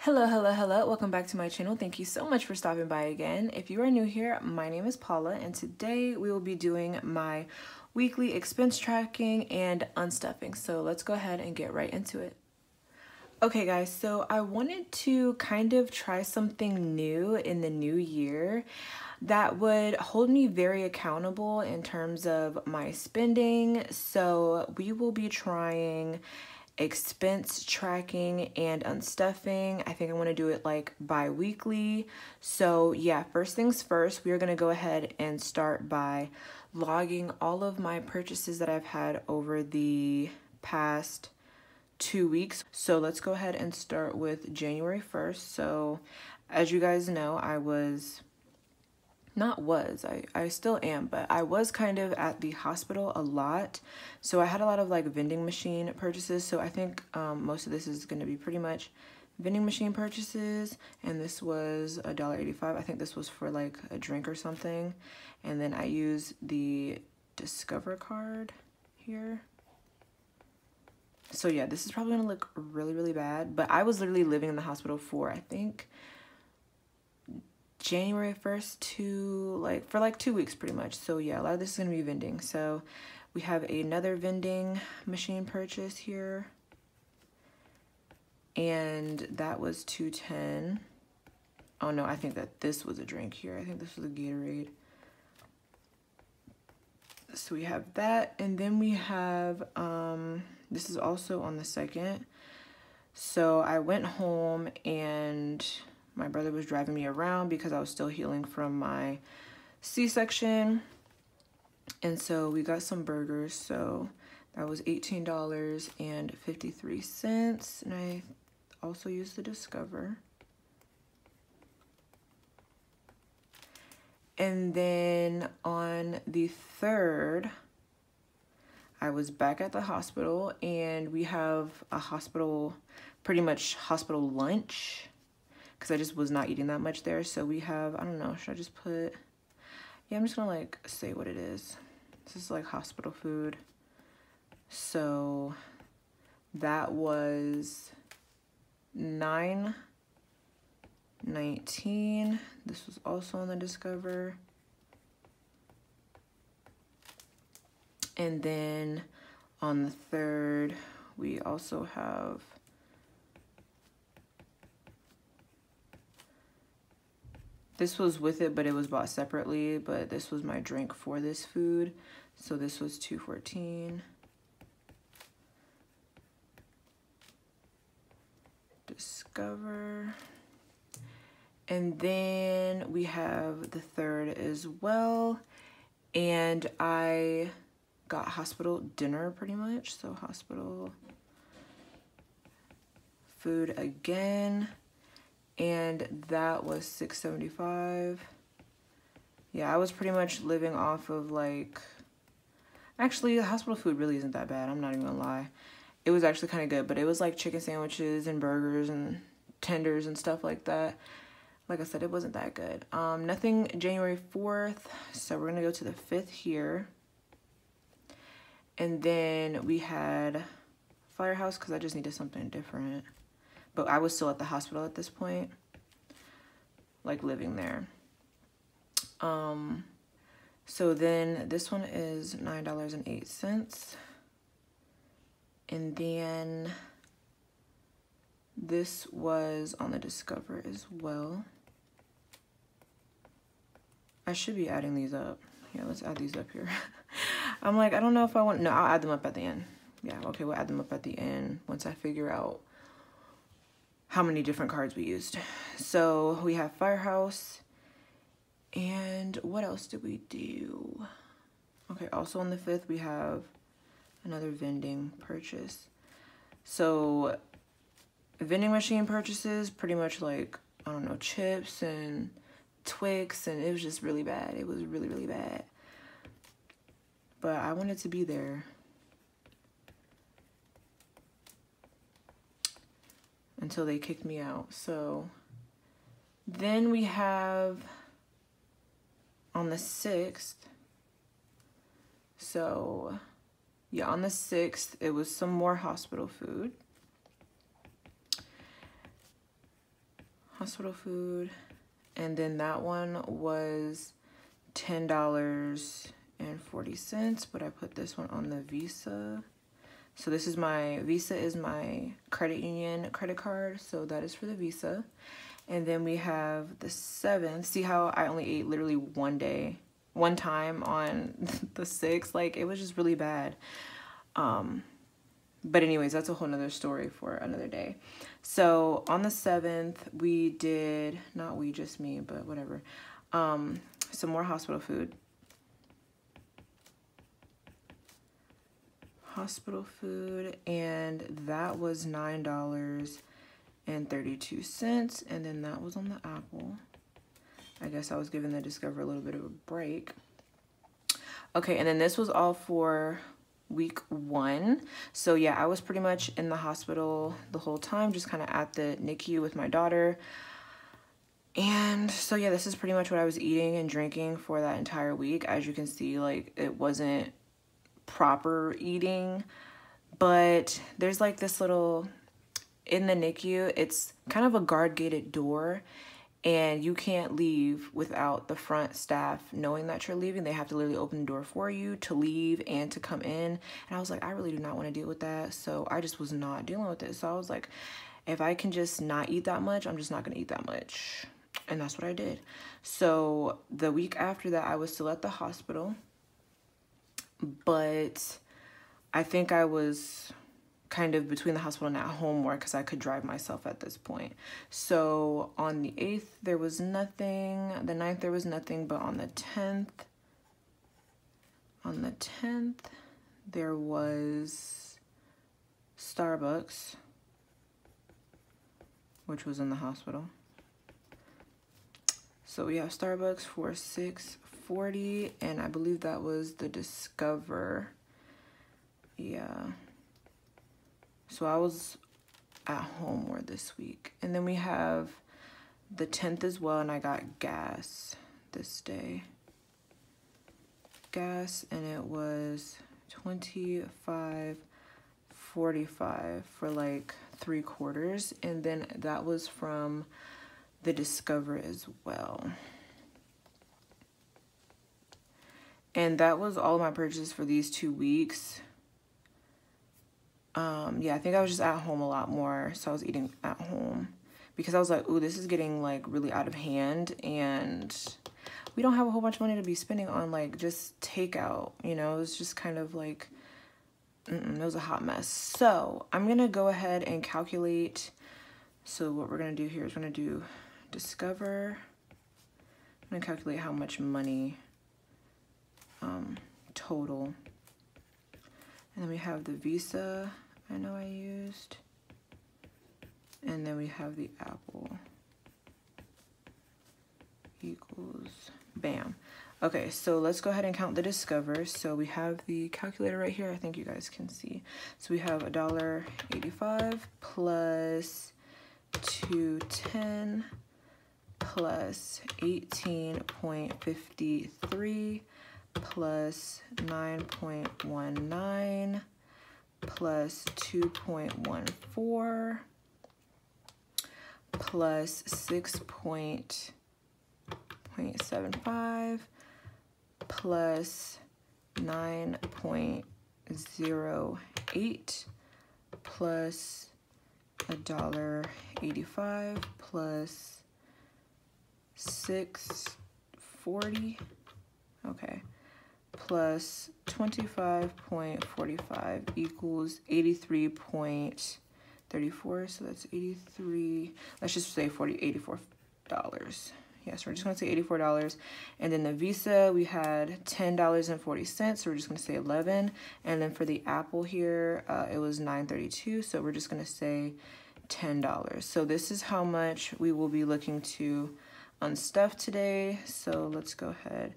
Hello. Welcome back to my channel. Thank you so much for stopping by again. If you are new here, my name is Paula, and today we will be doing my weekly expense tracking and unstuffing. So let's go ahead and get right into it. Okay guys, so I wanted to kind of try something new in the new year that would hold me very accountable in terms of my spending. So we will be trying expense tracking and unstuffing. I think I want to do it like bi-weekly. So yeah, first things first, we are going to go ahead and start by logging all of my purchases that I've had over the past 2 weeks. So let's go ahead and start with January 1st. So as you guys know, I still am, but I was kind of at the hospital a lot. So I had a lot of like vending machine purchases. So I think most of this is going to be pretty much vending machine purchases. And this was $1.85. I think this was for like a drink or something. And then I used the Discover card here. So yeah, this is probably going to look really bad. But I was literally living in the hospital for, I think, January 1st to for 2 weeks pretty much. So yeah, a lot of this is going to be vending. So we have another vending machine purchase here, and that was $2.10. Oh no, I think that this was a drink here. I think this was a Gatorade. So we have that, and then we have this is also on the 2nd. So I went home and my brother was driving me around because I was still healing from my C-section. And so we got some burgers. So that was $18.53. And I also used the Discover. And then on the 3rd, I was back at the hospital, and we have a pretty much hospital lunch, because I just was not eating that much there. So we have, I don't know, should I just put, yeah, I'm just gonna say what it is. This is like hospital food. So that was $9.19. This was also on the Discover. And then on the 3rd, we also have this was with it, but it was bought separately, but this was my drink for this food. So this was $2.14. Discover. And then we have the 3rd as well. And I got hospital dinner pretty much. So hospital food again. And that was $6.75. Yeah, I was pretty much living off of actually the hospital food really isn't that bad. I'm not even gonna lie. It was actually kind of good, but it was like chicken sandwiches and burgers and tenders and stuff like that. Like I said, it wasn't that good. Nothing January 4th. So we're gonna go to the 5th here. And then we had Firehouse because I just needed something different. But I was still at the hospital at this point, living there. So then this one is $9.08. And then this was on the Discover as well. I should be adding these up. Yeah, let's add these up here. I'm like, I don't know if I want, no, I'll add them up at the end. Yeah, okay, we'll add them up at the end once I figure out how many different cards we used. So we have Firehouse, and what else did we do? Okay, also on the 5th, we have another vending purchase. So vending machine purchases, pretty much I don't know, chips and Twix, and it was just really bad. It was really bad. But I wanted to be there. Until they kicked me out. So then we have on the 6th. So yeah, on the 6th, it was some more hospital food. hospital food. And then that one was $10.40, but I put this one on the Visa. So this is my Visa, is my credit union credit card, so that is for the Visa. And then we have the 7th. See how I only ate literally one time on the 6th? Like, it was just really bad. But anyways, that's a whole nother story for another day. So on the 7th, we did, not we, just me, but whatever, some more hospital food. And that was $9.32, and then that was on the Apple. I guess I was giving the Discover a little bit of a break. Okay, and then this was all for week 1. So yeah, I was pretty much in the hospital the whole time, just kind of at the NICU with my daughter. And so yeah, this is pretty much what I was eating and drinking for that entire week. As you can see, like, it wasn't proper eating, but there's like this little, in the NICU, it's kind of a guard gated door, and you can't leave without the front staff knowing that you're leaving. They have to literally open the door for you to leave and to come in. And I was like, I really do not want to deal with that. So I just was not dealing with it. So I was like, if I can just not eat that much, I'm just not going to eat that much. And that's what I did. So the week after that, I was still at the hospital, but I think I was kind of between the hospital and at home more because I could drive myself at this point. So on the 8th, there was nothing. The 9th, there was nothing. But on the 10th, there was Starbucks, which was in the hospital. So we have Starbucks for $6.40, and I believe that was the Discover. Yeah. So I was at home more this week. And then we have the 10th as well, and I got gas this day. Gas, and it was $25.45 for like 3/4, and then that was from the Discover as well. And that was all of my purchases for these 2 weeks. Yeah, I think I was just at home a lot more, so I was eating at home because I was like, ooh, this is getting like really out of hand, and we don't have a whole bunch of money to be spending on like just takeout, you know. It was just kind of like, it was a hot mess. So I'm gonna go ahead and calculate. So what we're gonna do here is we're gonna do Discover. I'm gonna calculate how much money total, and then we have the Visa I know I used, and then we have the Apple equals, bam. Okay, so let's go ahead and count the Discover. So we have the calculator right here. I think you guys can see. So we have $1.85 plus $2.10 plus 18.53 plus 9.19 plus 2.14 plus 6.75 plus 9.08 plus $1.85 plus 6.40, okay, plus 25.45 equals 83.34. So that's 83. Let's just say $84. Yes, we're just gonna say $84. And then the Visa, we had $10.40, so we're just gonna say 11. And then for the Apple here, it was $9.32, so we're just gonna say $10. So this is how much we will be looking to unstuff today. So let's go ahead.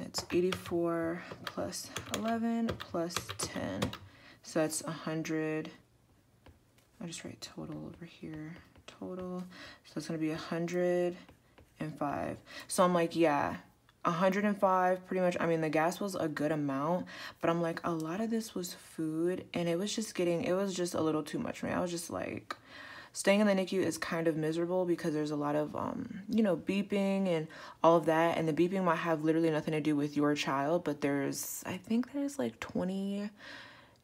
It's 84 plus 11 plus 10. So that's 100. I'll just write total over here. Total. So it's gonna be 105. So I'm like, yeah, 105 pretty much. I mean, the gas was a good amount, but I'm like, a lot of this was food, and it was just a little too much for me. I was just like, staying in the NICU is kind of miserable because there's a lot of, you know, beeping and all of that. And the beeping might have literally nothing to do with your child, but I think there's like 20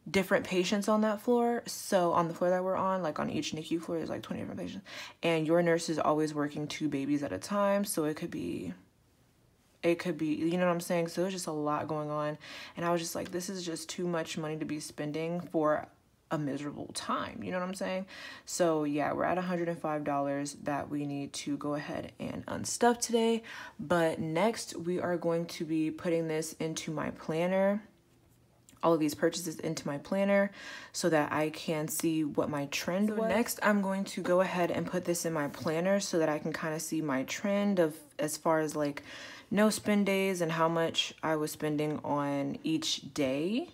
different patients on that floor. So on the floor that we're on, like on each NICU floor, there's like 20 different patients. And your nurse is always working 2 babies at a time. So it could be, you know what I'm saying? So there's just a lot going on. And I was just like, this is just too much money to be spending for a miserable time. You know what I'm saying? So yeah, we're at $105 that we need to go ahead and unstuff today. But next we are going to be putting this into my planner, all of these purchases into my planner so that I can see what my trend was. Next, I'm going to go ahead and put this in my planner so that I can kind of see my trend of as far as like no spend days and how much I was spending on each day.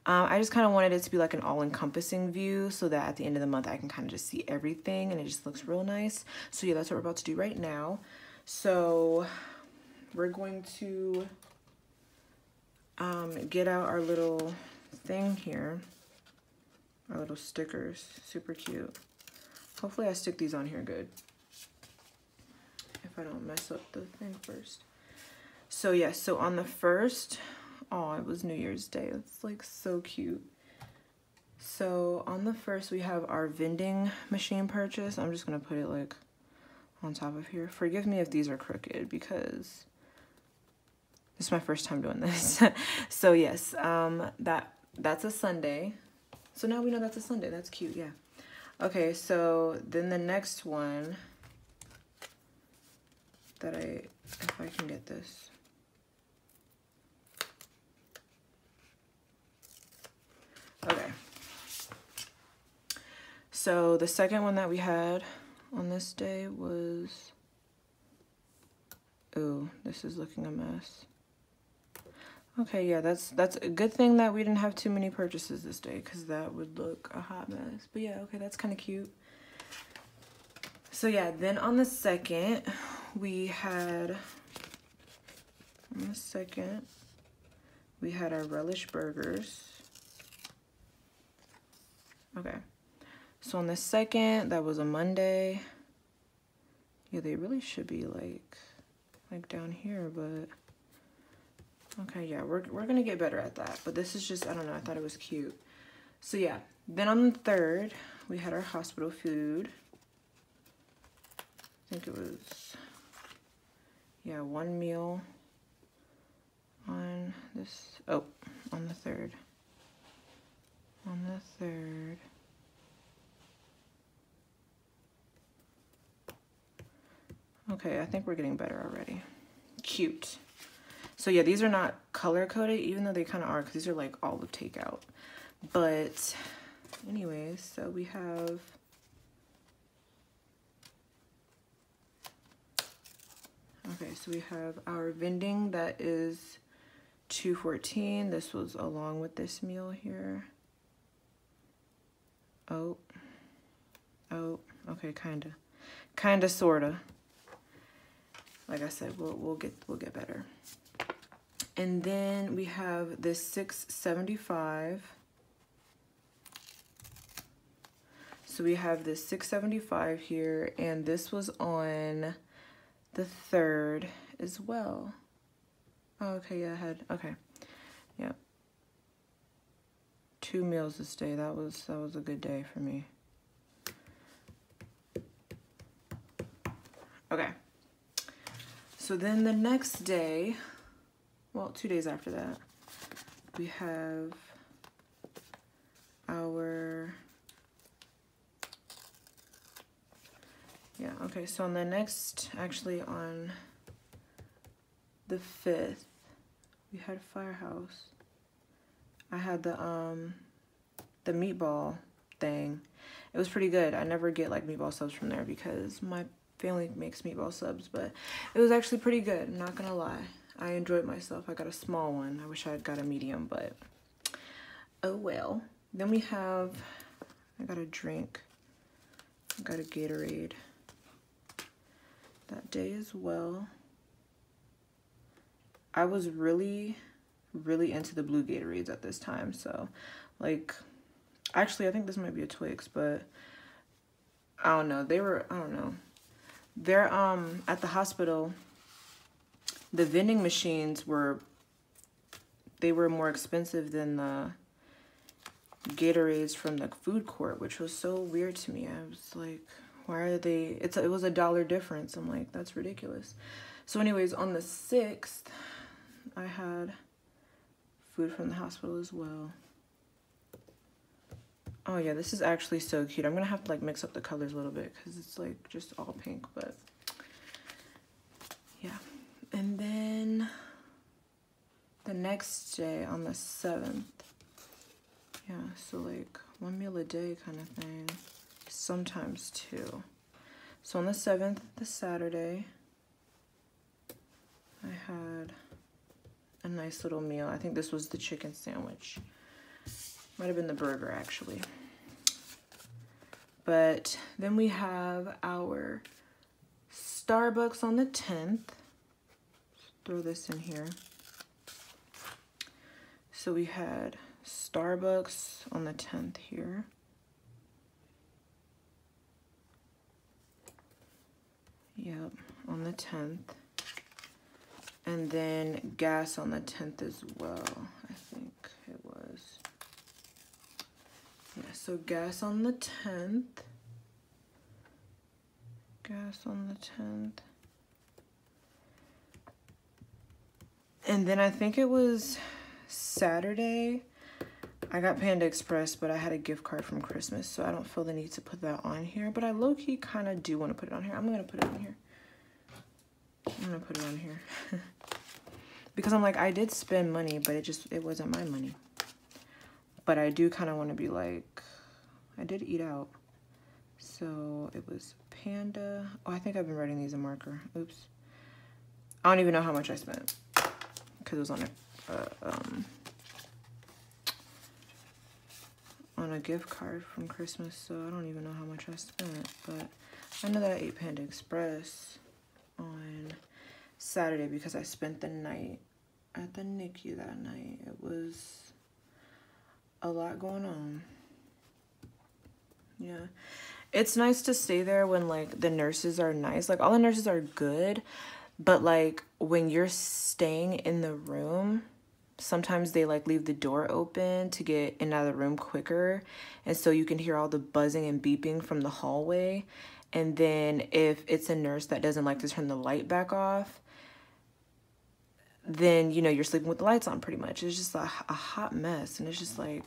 I just kind of wanted it to be like an all-encompassing view so that at the end of the month I can kind of just see everything and it just looks real nice. So yeah, that's what we're about to do right now. So we're going to get out our little thing here, our little stickers, super cute. Hopefully I stick these on here good if I don't mess up the thing first. So yes, so on the first, oh, it was New Year's Day. It's like so cute. So on the first, we have our vending machine purchase. I'm just gonna put it like on top of here. Forgive me if these are crooked because this is my first time doing this. So yes, that's a Sunday. So now we know that's a Sunday. That's cute, yeah. Okay, so then the next one that if I can get this. Okay. So the second one that we had on this day was, oh, this is looking a mess. Okay, yeah, that's a good thing that we didn't have too many purchases this day because that would look a hot mess. But yeah, okay, that's kind of cute. So yeah, then on the second, we had, our relish burgers. Okay, so on the second, that was a Monday. Yeah, they really should be like down here, but okay, yeah, we're gonna get better at that. But this is just, I don't know, I thought it was cute. So yeah, then on the third, we had our hospital food. I think it was, yeah, 1 meal on this, oh, on the third. On the third. Okay, I think we're getting better already. Cute. So yeah, these are not color coded, even though they kind of are, because these are like all of takeout. But anyways, so we have, okay, so we have our vending that is $2.14. This was along with this meal here. Oh, okay, kinda, sorta. Like I said, we'll get better. And then we have this $6.75. So we have this $6.75 here, and this was on the 3rd as well. Oh, okay, yeah, okay, yeah. 2 meals this day. That was a good day for me. Okay. So then the next day, well, 2 days after that, we have our, yeah, okay, so on the next, actually on the 5th, we had Firehouse. I had the meatball thing. It was pretty good. I never get like meatball subs from there because my family makes meatball subs, but it was actually pretty good. I'm not gonna lie. I enjoyed myself. I got a small one. I wish I had got a medium, but oh well. Then we have, I got a drink. I got a Gatorade that day as well. I was really into the blue Gatorades at this time, so like, actually I think this might be a Twix, but I don't know. They were, I don't know. They're at the hospital, the vending machines were, they were more expensive than the Gatorades from the food court, which was so weird to me. I was like, why are they, it was $1 difference. I'm like, that's ridiculous. So anyways, on the 6th, I had food from the hospital as well. Oh yeah, this is actually so cute. I'm gonna have to like mix up the colors a little bit because it's like just all pink, but yeah. And then the next day on the 7th, yeah, so like 1 meal a day kind of thing, sometimes 2. So on the 7th, the Saturday, I had a nice little meal. I think this was the chicken sandwich. Might have been the burger actually. But then we have our Starbucks on the 10th. Throw this in here. So we had Starbucks on the 10th here. Yep, on the 10th. And then gas on the 10th as well, I think it was. Yeah, so gas on the 10th. Gas on the 10th. And then I think it was Saturday, I got Panda Express, but I had a gift card from Christmas, so I don't feel the need to put that on here. But I low-key kind of do want to put it on here. I'm going to put it on here. I'm going to put it on here. Because I'm like, I did spend money, but it wasn't my money. But I do kind of want to be like, I did eat out. So it was Panda. Oh, I think I've been writing these in marker. Oops. I don't even know how much I spent. Because it was on a gift card from Christmas, so I don't even know how much I spent. But I know that I ate Panda Express on Saturday because I spent the night at the NICU that night. It was a lot going on. Yeah. It's nice to stay there when, like, the nurses are nice. Like, all the nurses are good, but, like, when you're staying in the room, sometimes they, like, leave the door open to get in and out of the room quicker. And so you can hear all the buzzing and beeping from the hallway. And then if it's a nurse that doesn't like to turn the light back off, then, you know, you're sleeping with the lights on pretty much. It's just a hot mess. And it's just like...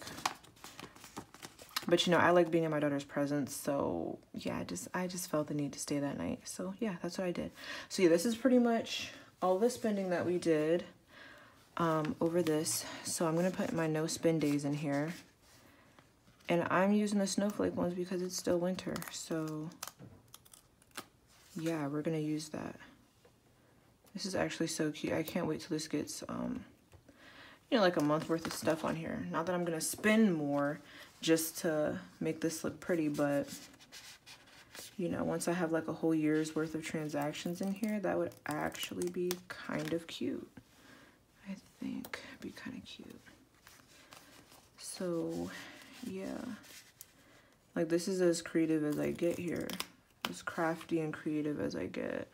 But, you know, I like being in my daughter's presence, so, yeah, I just felt the need to stay that night. So, yeah, that's what I did. So, yeah, this is pretty much all the spending that we did over this. So, I'm going to put my no spend days in here. And I'm using the snowflake ones because it's still winter. So, yeah, we're going to use that. This is actually so cute. I can't wait till this gets, you know, like a month worth of stuff on here. Not that I'm going to spend more just to make this look pretty, but you know, once I have like a whole year's worth of transactions in here, that would actually be kind of cute. I think it'd be kind of cute. So yeah, like this is as creative as I get here, as crafty and creative as I get.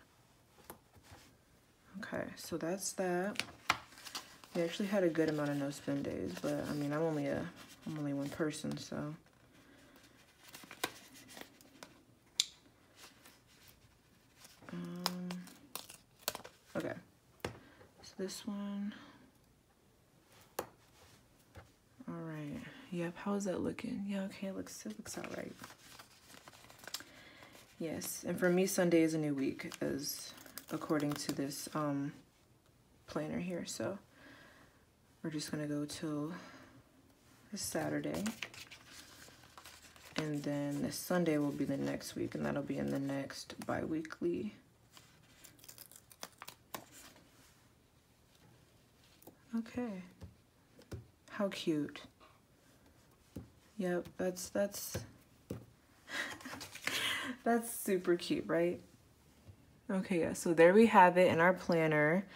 Okay, so that's that. We actually had a good amount of no spend days, but I mean, I'm only one person, so. Okay, so this one. All right, yep, how is that looking? Yeah, okay, it looks all right. Yes, and for me, Sunday is a new week, as according to this planner here, so we're just gonna go till this Saturday, and then this Sunday will be the next week, and that'll be in the next bi-weekly. Okay, how cute. Yep, that's that's super cute, right? Okay, yeah, so there we have it in our planner,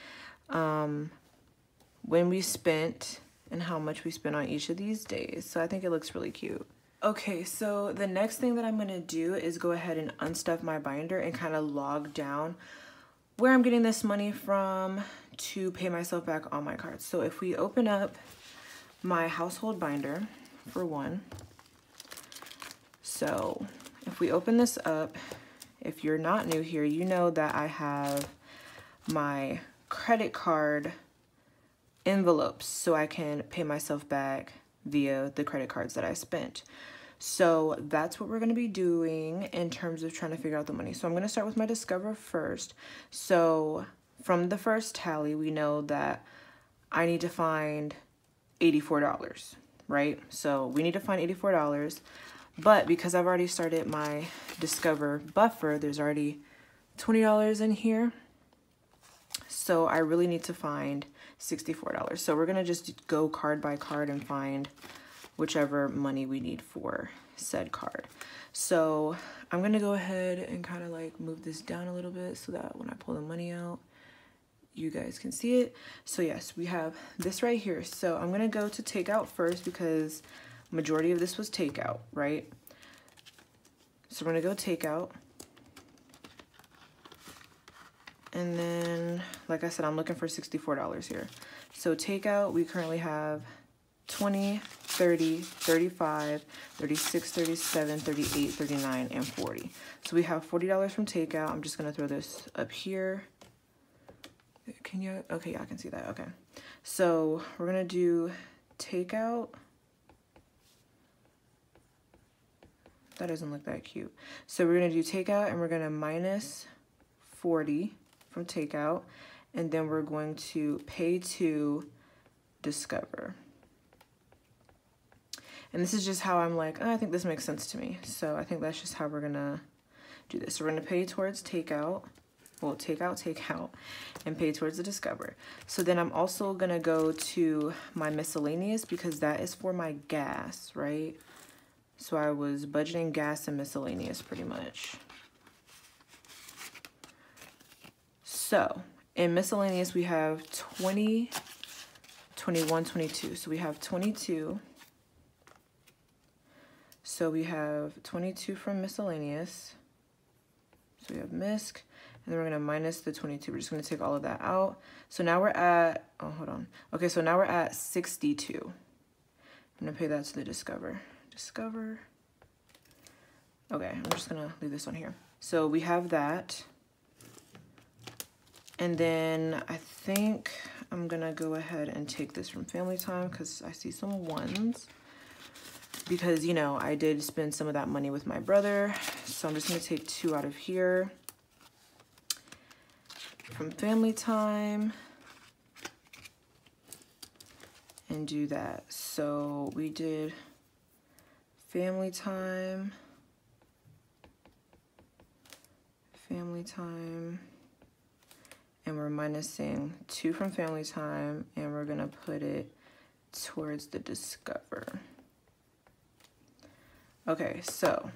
when we spent and how much we spent on each of these days. So I think it looks really cute. Okay, so the next thing that I'm gonna do is go ahead and unstuff my binder and kind of log down where I'm getting this money from to pay myself back on my cards. So if we open up my household binder for one, so if we open this up, if you're not new here, you know that I have my credit card envelopes so I can pay myself back via the credit cards that I spent. So that's what we're going to be doing in terms of trying to figure out the money. So I'm going to start with my Discover first. So from the first tally, we know that I need to find $84, right? So we need to find $84, but because I've already started my Discover buffer, there's already $20 in here. So I really need to find $64. So we're gonna just go card by card and find whichever money we need for said card. So I'm gonna go ahead and kind of like move this down a little bit so that when I pull the money out, you guys can see it. So yes, we have this right here. So I'm gonna go to takeout first because majority of this was takeout, right? So we're gonna go takeout. And then, like I said, I'm looking for $64 here. So takeout, we currently have 20, 30, 35, 36, 37, 38, 39, and 40. So we have $40 from takeout. I'm just gonna throw this up here. Can you, okay, yeah, I can see that, okay. So we're gonna do takeout. That doesn't look that cute. So we're gonna do takeout and we're gonna minus 40 from takeout, and then we're going to pay to Discover. And this is just how I'm like, oh, I think this makes sense to me. So I think that's just how we're gonna do this. So we're gonna pay towards takeout, well, takeout, and pay towards the Discover. So then I'm also gonna go to my miscellaneous because that is for my gas, right? So I was budgeting gas and miscellaneous pretty much. So in miscellaneous, we have 20, 21, 22. So we have 22. So we have 22 from miscellaneous. So we have misc, and then we're gonna minus the 22. We're just gonna take all of that out. So now we're at, oh, hold on. Okay, so now we're at 62. I'm gonna pay that to the Discover. Discover. Okay, I'm just gonna leave this on here. So we have that. And then I think I'm gonna go ahead and take this from Family Time because I see some ones. Because, you know, I did spend some of that money with my brother. So I'm just gonna take 2 out of here. From Family Time. And do that. So we did Family Time. Family Time. And we're minusing 2 from Family Time, and we're gonna put it towards the Discover. Okay, so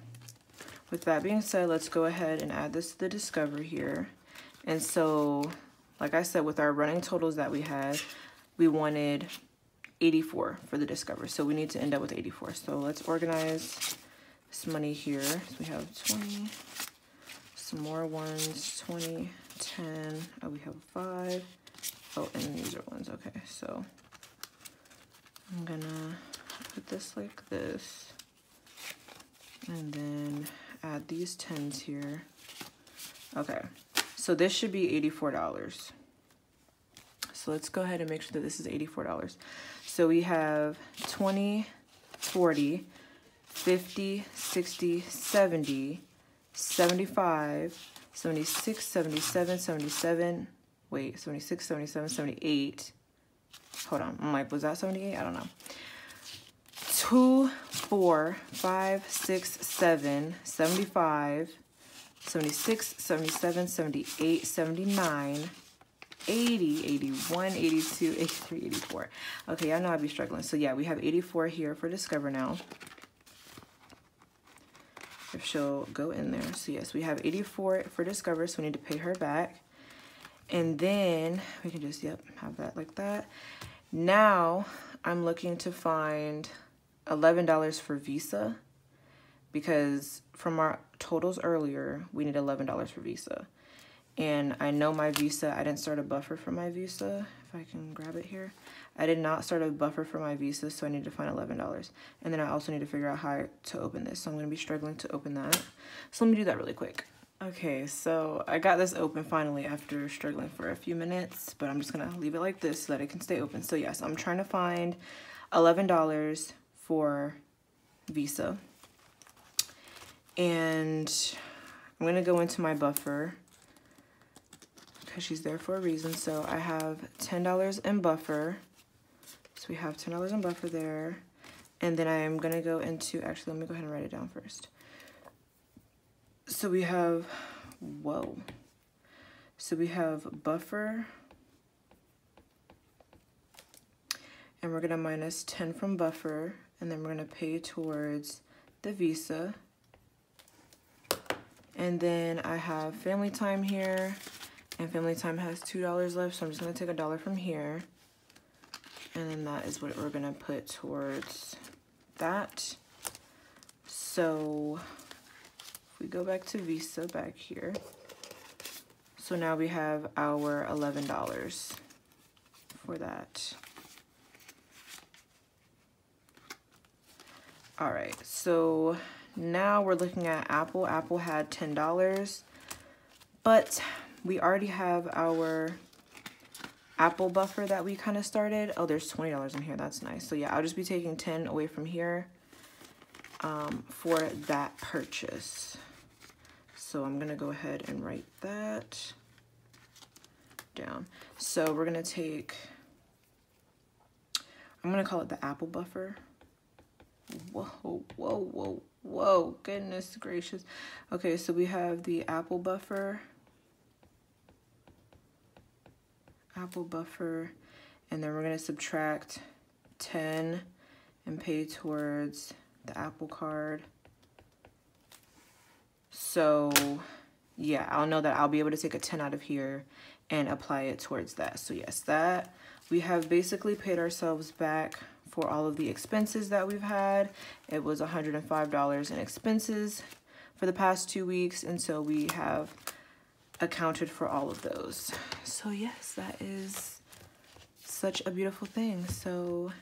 with that being said, let's go ahead and add this to the Discover here. And so, like I said, with our running totals that we had, we wanted 84 for the Discover. So we need to end up with 84. So let's organize this money here. So we have 20, some more ones, 20, 10, oh, we have 5. Oh, and these are ones, okay. So I'm gonna put this like this, and then add these 10s here. Okay, so this should be $84. So let's go ahead and make sure that this is $84. So we have 20, 40, 50, 60, 70, 75, 76, 77, 77, wait, 76, 77, 78. Hold on, I'm like, was that 78? I don't know. 2, 4, 5, 6, 7, 75, 76, 77, 78, 79, 80, 81, 82, 83, 84. Okay, I know I'd be struggling. So yeah, we have 84 here for Discover now. If she'll go in there. So yes, we have 84 for Discover, so we need to pay her back. And then we can just, yep, have that like that. Now I'm looking to find $11 for Visa. because from our totals earlier, we need $11 for Visa. And I know my Visa, I didn't start a buffer for my Visa. If I can grab it here. I did not start a buffer for my Visa, so I need to find $11. And then I also need to figure out how to open this. So I'm going to be struggling to open that. So let me do that really quick. Okay, so I got this open finally after struggling for a few minutes, but I'm just going to leave it like this so that it can stay open. So yes, I'm trying to find $11 for Visa. And I'm going to go into my buffer, because she's there for a reason. So I have $10 in buffer. So we have $10 in buffer there. And then I am going to go into, actually, let me go ahead and write it down first. So we have, whoa. So we have buffer. And we're going to minus 10 from buffer. And then we're going to pay towards the Visa. And then I have family time here. And family time has $2 left, so I'm just going to take $1 from here. And then that is what we're going to put towards that. So if we go back to Visa back here. So now we have our $11 for that. All right, so now we're looking at Apple. Apple had $10, but we already have our Apple buffer that we kind of started. Oh, there's $20 in here. That's nice. So yeah, I'll just be taking 10 away from here for that purchase. So I'm going to go ahead and write that down. So we're going to take, I'm going to call it the Apple buffer. Whoa, whoa, whoa, whoa. Goodness gracious. Okay, so we have the Apple buffer. Apple buffer, and then we're going to subtract 10 and pay towards the Apple card. So yeah, I'll know that I'll be able to take a 10 out of here and apply it towards that. So yes, that we have basically paid ourselves back for all of the expenses that we've had. It was $105 in expenses for the past 2 weeks, and so we have accounted for all of those. So yes, that is such a beautiful thing. So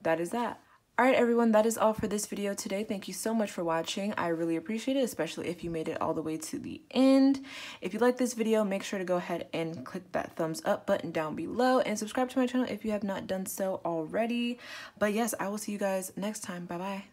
that is that. All right, everyone, that is all for this video today. Thank you so much for watching. I really appreciate it, especially if you made it all the way to the end. If you like this video, make sure to go ahead and click that thumbs up button down below and subscribe to my channel if you have not done so already. But yes, I will see you guys next time. Bye-bye.